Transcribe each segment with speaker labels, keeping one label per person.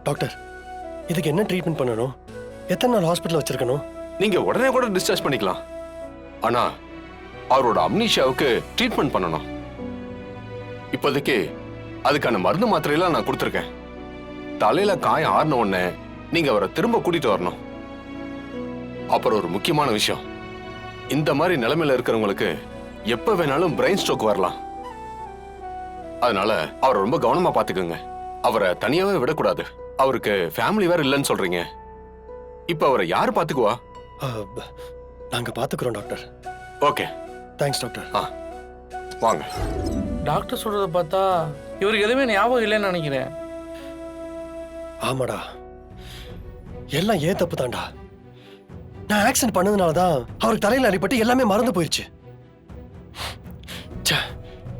Speaker 1: Doctor, இதுக்கு என்ன treatment பண்ணணும்? எத்தனை நாள் ஹாஸ்பிட்டல் வச்சிருக்கணும்?
Speaker 2: நீங்க உடனே கூட டிஸ்சார்ஜ் பண்ணிக்கலாம். ஆனா அவரோட அம்னீஷியாவுக்கு ட்ரீட்மெண்ட் பண்ணணும். இப்போதைக்கு அதுக்கான மருந்து மாத்திரையெல்லாம் நான் கொடுத்துருக்கேன். தலையில காயம் ஆறின உடனே நீங்க அவரை திரும்ப கூட்டிட்டு வரணும். அப்புறம் ஒரு முக்கியமான விஷயம், இந்த மாதிரி நிலைமையில இருக்கிறவங்களுக்கு எப்ப வேணாலும் பிரெயின் ஸ்ட்ரோக் வரலாம். அதனால அவரை ரொம்ப கவனமா பாத்துக்கோங்க. அவரை தனியாவே விடக்கூடாது. அவருக்கு ஃபேமிலி வேற இல்லைன்னு சொல்றீங்க. இப்ப அவரை யாரு பாத்துக்குவா?
Speaker 1: நாங்க பாத்துக்கிறோம் டாக்டர்.
Speaker 2: Okay,
Speaker 1: thanks doctor.
Speaker 2: வாங்க.
Speaker 3: டாக்டர் சொல்றத பார்த்தா இவருக்கு எதுவுமே ஞாபகம் இல்லைன்னு நினைக்கிறேன்.
Speaker 1: ஆமாடா, எல்லாம் ஏன் தப்பு தான்டா. நான் ஆக்சிடென்ட் பண்ணதுனாலதான் அவருக்கு தலையில அடிபட்டு எல்லாமே மறந்து போயிடுச்சு.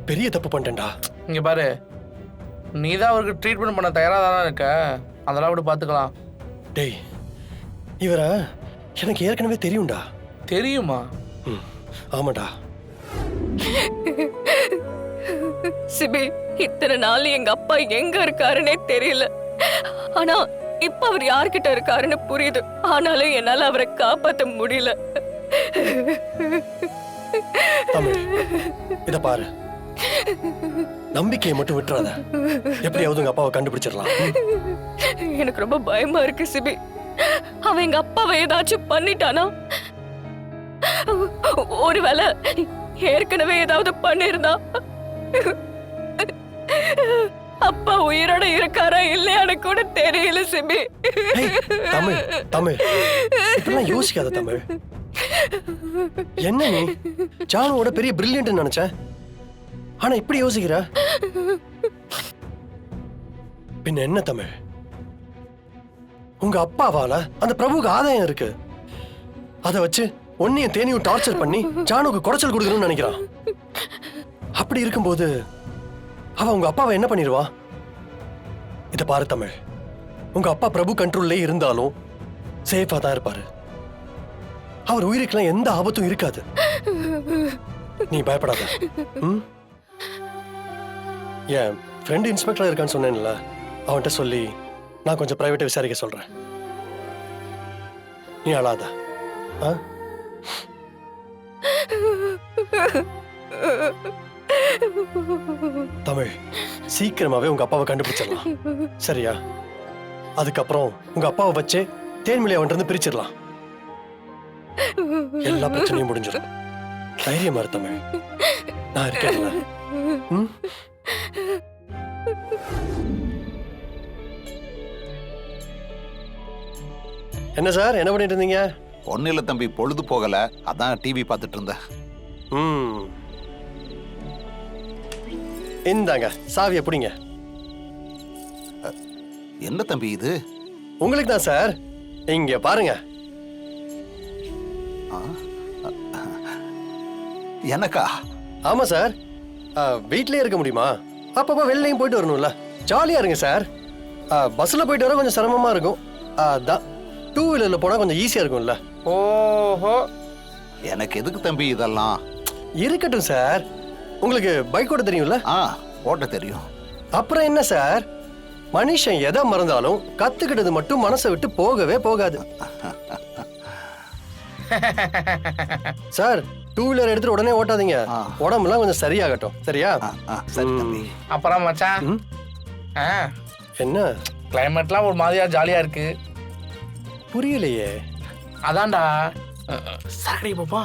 Speaker 1: பெரிய தப்பு பண்ணிட்டேன்டா.
Speaker 3: இங்க பாரு, நீ தான் அவருக்கு ட்ரீட்மெண்ட் பண்ண தயாரா தானே இருக்க. அதெல்லாம் விட பாத்துக்கலாம்.
Speaker 1: டேய், இவரை எனக்கு ஏற்கனவே தெரியும்டா.
Speaker 3: தெரியுமா?
Speaker 1: ஆமாடா.
Speaker 4: சிபி, இத்தனை நாள் எங்க அப்பா எங்க இருக்காருன்னே தெரியல. ஆனா இப்ப அவர் யார்கிட்ட இருக்காருன்னு புரியுது. ஆனாலும் என்னால அவரை காப்பாத்த முடியல.
Speaker 1: தமிழ், இத பாரு, நம்பிக்கையை மட்டும் விட்டுறாத. எப்படியாவது உங்க அப்பாவை கண்டுபிடிச்சிடலாம்.
Speaker 4: எனக்கு ரொம்ப பயமா இருக்கு சிபி. அவன் எங்க அப்பாவை ஏதாச்சும் பண்ணிட்டானா? ஒருவேளை ஏற்கனவே ஏதாவது பண்ணிருந்தா அப்பா உயிரோட இருக்காரா இல்லையான்னு கூட தெரியல சிபி.
Speaker 1: தமிழ், தமிழ், இப்படிலாம் யோசிக்காத தமிழ். என்ன நீ ஜானுவோட பெரிய பிரில்லியன்ட் நினைச்ச, ஆனா இப்படி யோசிக்கிற? பின்ன என்ன தமிழ், உங்க அப்பாவால அந்த பிரபுக்கு ஆதாயம் இருக்கு. அதை வச்சு ஒன்னையும் தேனியும் டார்ச்சர் பண்ணி ஜானுக்கு குடைச்சல் கொடுக்கணும்னு நினைக்கிறான். அப்படி இருக்கும்போது அவ உங்க அப்பாவை என்ன பண்ணிடுவா? இத பாரு தமிழ், உங்க அப்பா பிரபு கண்ட்ரோல்லே இருந்தாலும் சேஃபா தான் இருப்பாரு. அவர் உயிருக்கெல்லாம் எந்த ஆபத்தும் இருக்காது. நீ பயப்படாத. என் ஃப்ரெண்ட் இன்ஸ்பெக்டரா இருக்கான்னு சொன்னேன்ல, அவன்கிட்ட சொல்லி நான் கொஞ்சம் பிரைவேட்டா விசாரிக்க சொல்றேன். நீ அழாத. தமிழ், சீக்கிரமாவே உங்க அப்பாவை கண்டுபிடிச்சிடலாம், சரியா? அதுக்கப்புறம் உங்க அப்பாவை வச்சு தேன்மொழி அவன்கிட்ட இருந்து பிரிச்சிடலாம். எல்லா பிரச்சனையும் முடிஞ்சிடும். தைரியமா இரு தமிழ், நான் இருக்கேன்ல. என்ன சார், என்ன பண்ணிட்டு இருந்தீங்க?
Speaker 5: ஒன்னும் இல்ல தம்பி, பொழுது போகல, அதான் டிவி பார்த்துட்டு இருந்தேன்.
Speaker 1: இந்தாங்க சாவியை பிடிங்க.
Speaker 5: என்ன தம்பி இது?
Speaker 1: உங்களுக்கு தான் சார். இங்க பாருங்க.
Speaker 5: எனக்கா?
Speaker 1: ஆமா சார். வீட்லயே இருக்க முடியுமா? அப்பப்ப வெளிலையும் போயிட்டு வரணும்ல. ஜாலியா இருங்க சார். பஸ்ல போயிட்டு வர கொஞ்சம் சிரமமா இருக்கும். அதான் டூ வீலர்ல போனா கொஞ்சம் ஈஸியா இருக்கும்ல.
Speaker 3: ஓஹோ,
Speaker 5: எனக்கு எதுக்கு தம்பி இதெல்லாம்?
Speaker 1: இருக்கட்டும் சார். உங்களுக்கு பைக் ஓட்ட தெரியும்ல?
Speaker 5: ஓட்ட தெரியும்.
Speaker 1: அப்புறம் என்ன சார், மனுஷன் எதை மறந்தாலும் கத்துக்கிட்டது மட்டும் மனசை விட்டு போகவே போகாது. சார், டூ வீலர் எடுத்துட்டு உடனே ஓட்டாதீங்க. உடம்புலாம் கொஞ்சம் சரியாகட்டும், சரியா?
Speaker 5: சரி தம்பி.
Speaker 3: அப்புறம் மச்சான்,
Speaker 1: என்ன
Speaker 3: கிளைமேட்லாம் ஒரு மாதிரியா ஜாலியா இருக்கு.
Speaker 1: புரியலையே.
Speaker 3: அதான்டா சாரி பாப்பா.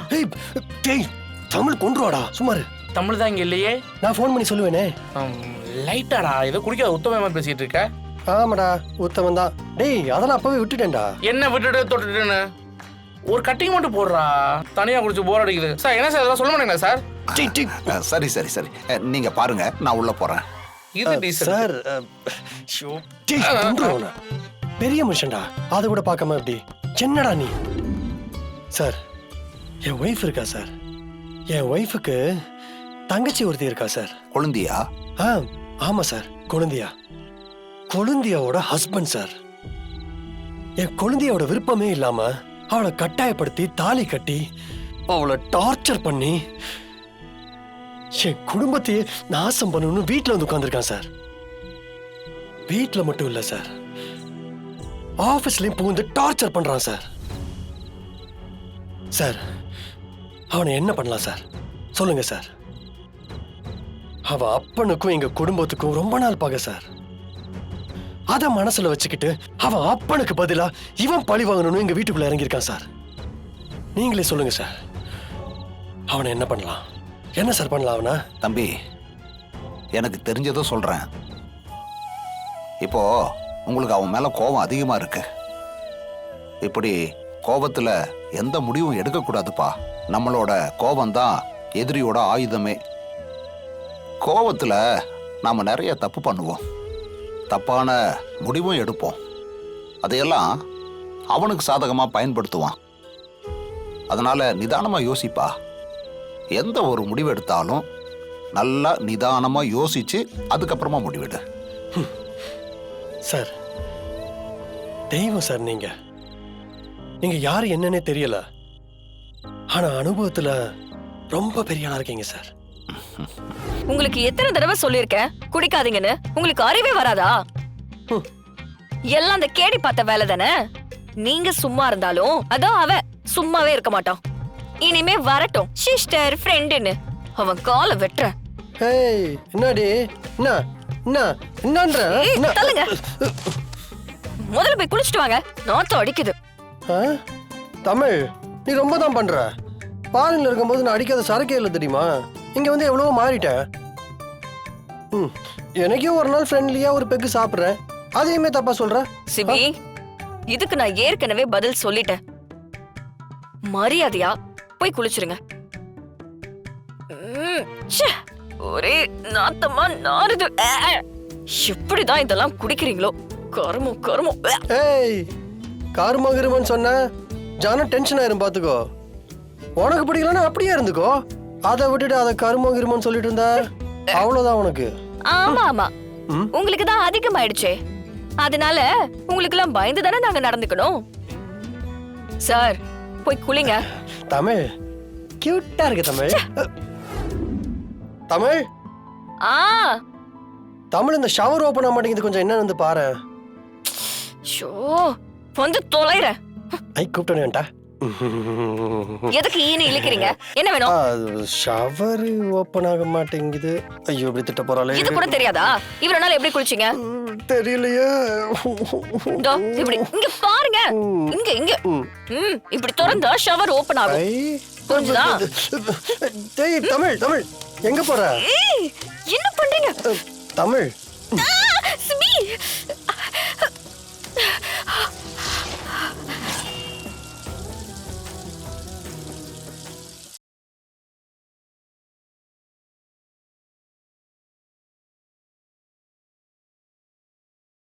Speaker 1: டேய், தமிழ் கொன்றுவாடா, சுமாரு.
Speaker 3: தமிழ் தான் இங்க இல்லையே.
Speaker 1: நான் ஃபோன் பண்ணி சொல்லுவேனே.
Speaker 3: லைட்டாடா, ஏதோ குடிக்காத உத்தமமா பேசிட்டு இருக்க.
Speaker 1: ஆமாடா, உத்தமன் தான். டேய், அதெல்லாம் அப்பவே விட்டுட்டேன்டா.
Speaker 3: என்ன விட்டுட்டு தொட்டுட்டுன்னு ஒரு கட்டிங் மட்டும் போடுறா. தனியா குடிச்சு போர் அடிக்குது சார். என்ன சார், அதெல்லாம் சொல்ல மாட்டேங்களா சார்?
Speaker 5: சரி சரி சரி, நீங்க பாருங்க, நான் உள்ள போறேன்.
Speaker 1: சார், பெரிய மனுஷன்டா, அதை கூட பார்க்காம எப்படி? என்னடா நீ? சார், என் ஒய்ஃப் இருக்கா சார். என் ஒய்ஃபுக்கு தங்கச்சி ஒருத்தி இருக்கா சார்.
Speaker 5: கொழுந்தியா?
Speaker 1: ஆமா சார், கொழுந்தியா. கொழுந்தியாவோட ஹஸ்பண்ட் சார். என் கொழுந்தியாவோட விருப்பமே இல்லாம அவளை கட்டாயப்படுத்தி தாலி கட்டி அவளை டார்ச்சர் பண்ணி என் குடும்பத்தையே நாசம் பண்ணணும்னு வீட்டுல வந்து உட்கார்ந்துருக்கான் சார். வீட்டுல மட்டும் இல்ல சார், ஆபீஸ்லயும் புகுந்து டார்ச்சர் பண்றான் சார். சார் அவனை என்ன பண்ணலாம் சார் சொல்லுங்க சார். அவ அப்பனுக்கும் எங்க குடும்பத்துக்கும் ரொம்ப நாள் பகை சார். அத மனசுல வச்சுக்கிட்டு அவன் அப்பனுக்கு பதிலா இவன் பழி வாங்கணும்னு எங்க வீட்டுக்குள்ள இறங்கியிருக்கான் சார். நீங்களே சொல்லுங்க சார், அவனை என்ன பண்ணலாம்? என்ன சார் பண்ணலாம் அவனை?
Speaker 5: தம்பி, எனக்கு தெரிஞ்சதை சொல்றேன். இப்போ உங்களுக்கு அவன் மேல கோபம் அதிகமா இருக்கு. இப்படி கோபத்துல எந்த முடிவும் எடுக்கக்கூடாதுப்பா. நம்மளோட கோபம்தான் எதிரியோட ஆயுதமே. கோபத்துல நாம நிறைய தப்பு பண்ணுவோம், தப்பான முடிவும் எடுப்போம். அதையெல்லாம் அவனுக்கு சாதகமா பயன்படுத்துவான். அதனால நிதானமா யோசிப்பா. எந்த ஒரு முடிவு எடுத்தாலும் நல்லா நிதானமா யோசிச்சு அதுக்கப்புறமா முடிவெடு.
Speaker 1: சார் தெய்வம் சார். நீங்க யாரு என்னன்னே தெரியல, ஆனா அனுபவத்துல ரொம்ப பெரிய ஆளா இருக்கீங்க சார்.
Speaker 4: உங்களுக்கு எத்தனை தடவை சொல்லிருக்கேன் குடிக்காதீங்கன்னு? உங்களுக்கு அறிவே வராதா? எல்லாம் அந்த கேடி பார்த்த வேலை தானே. நீங்க சும்மா இருந்தாலும் அதோ அவன் சும்மாவே இருக்க மாட்டான். இனிமே வரட்டும் சிஸ்டர் ஃப்ரெண்டுன்னு அவன் காலை வெட்டுற.
Speaker 1: ஏய் என்னடி என்னன்ற?
Speaker 4: தள்ளுங்க. முதல்ல போய் குளிச்சுட்டு வாங்க, நாத்தம் அடிக்குது.
Speaker 1: தமிழ், நீ ரொம்ப தான் பண்ற. பாலில் இருக்கும்போது நான் அடிக்காத சரக்கே இல்லை தெரியுமா? இங்க வந்து எவ்வளவோ மாறிட்டேன். எனக்கே ஒரு நாள் ஃப்ரெண்ட்லியா ஒரு பெக்கு சாப்பிடுறேன், அதையுமே தப்பா சொல்ற.
Speaker 4: சிபி, இதுக்கு நான் ஏற்கனவே பதில் சொல்லிட்டேன். மரியாதையா போய் குளிச்சிருங்க. ஒரே நாத்தமா நாறுது. எப்படிதான் இதெல்லாம் குடிக்கிறீங்களோ? கருமம் கருமம்.
Speaker 1: ஏய், காருமா கிருமன்னு சொன்ன ஜான டென்ஷன் ஆயிரும் பாத்துக்கோ. உனக்கு பிடிக்கலன்னா அப்படியே இருந்துக்கோ. அதை விட்டுட்டு அதை கருமோ கிருமன்னு சொல்லிட்டு இருந்தா அவ்வளவுதான் உனக்கு.
Speaker 4: ஆமா ஆமா, உங்களுக்கு தான் அதிகமாயிடுச்சே. அதனால உங்களுக்கு எல்லாம் பயந்து தானே நாங்க நடந்துக்கணும். சார் போய் குளிங்க.
Speaker 1: தமிழ் கியூட்டா இருக்கு. தமிழ் தமிழ் தமிழ் இந்த ஷவர் ஓபன் ஆக மாட்டேங்குது, கொஞ்சம் என்ன வந்து பாரு.
Speaker 4: ஷோ வந்து தொலைறேன்.
Speaker 1: ஐ கூப்பிட்டேன்டா.
Speaker 4: எதுக்கு ஈனி இழுக்கிறீங்க? என்ன வேணும்?
Speaker 1: ஷவர் ஓபன் ஆக மாட்டேங்குது. ஐயோ இப்படி திட்ட போறாளே.
Speaker 4: இது கூட தெரியாதா? இவ்வளவு நாள் எப்படி குளிச்சீங்க?
Speaker 1: தெரியலையே.
Speaker 4: இப்படி இங்க பாருங்க. இங்க இங்க இப்படி திறந்தா ஷவர் ஓபன் ஆகும். புரிஞ்சுதா?
Speaker 1: டேய் தமிழ் தமிழ் எங்க போற?
Speaker 4: என்ன பண்றீங்க?
Speaker 1: தமிழ்